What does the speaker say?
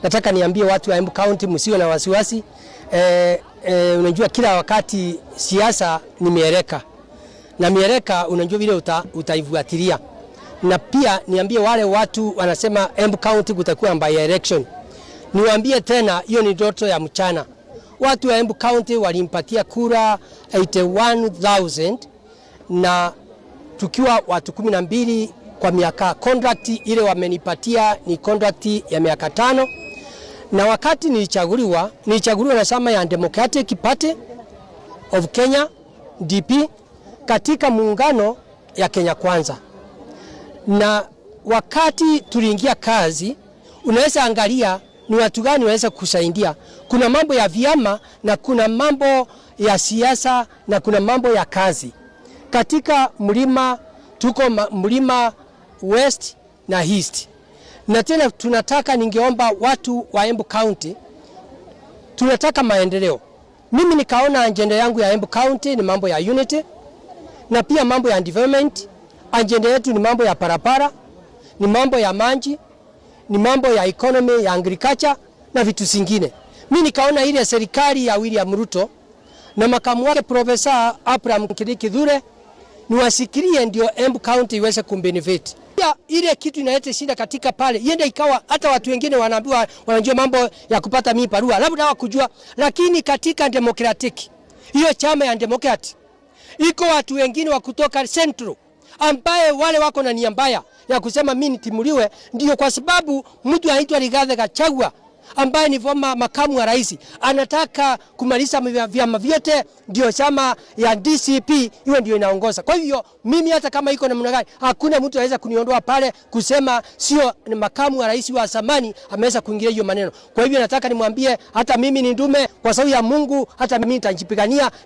nataka niambie watu wa Embu County msiwe na wasiwasi. Unajua kila wakati siasa ni mieleka. Na mieleka unajua vile utaifuatilia. Na pia niambie wale watu wanasema Embu County kutakuwa by election. Niwaambie tena hiyo ni ndoto ya mchana. Watu wa Embu County walimpatia kura 81,000 na tukiwa watu 12 kwa miaka. Contract ile wamenipatia ni contract ya miaka 5. Na wakati nilichaguliwa na chama ya Democratic Party of Kenya DP katika muungano ya Kenya Kwanza. Na wakati tuliingia kazi, unaweza angalia ni watu gani wanaweza kusaidia. Kuna mambo ya vyama na kuna mambo ya siasa na kuna mambo ya kazi. Katika mlima tuko mlima West na East. Na tena tunataka, ningeomba watu wa Embu County, tunataka maendeleo. Mimi nikaona agenda yangu ya Embu County ni mambo ya unity na pia mambo ya development. Agenda yetu ni mambo ya parapara, ni mambo ya maji, ni mambo ya economy ya agriculture na vitu zingine. Mimi nikaona ile serikali ya William Ruto na makamu wake Profesa Abraham Kithure niwasikirie ndio Embu County iweze kumbenefit. Ile kitu inaleta shida katika pale, iende ikawa hata watu wengine wanaambiwa wanajua mambo ya kupata miparua, labda hawakujua, lakini katika Democratic, hiyo chama ya Democrat, iko watu wengine wa kutoka Central ambaye wale wako na nia mbaya ya kusema mimi nitimuliwe, ndio kwa sababu mtu anaitwa Rigathi Gachagua ambaye ni makamu wa rais anataka kumaliza vyama vyote, ndio chama ya DCP hiyo ndio inaongoza. Kwa hivyo mimi hata kama iko namna gani, hakuna mtu anaweza kuniondoa pale kusema sio ni makamu wa rais wa zamani ameweza kuingilia hiyo maneno. Kwa hivyo nataka nimwambie hata mimi ni ndume, kwa sababu ya Mungu hata mimi nitajipigania.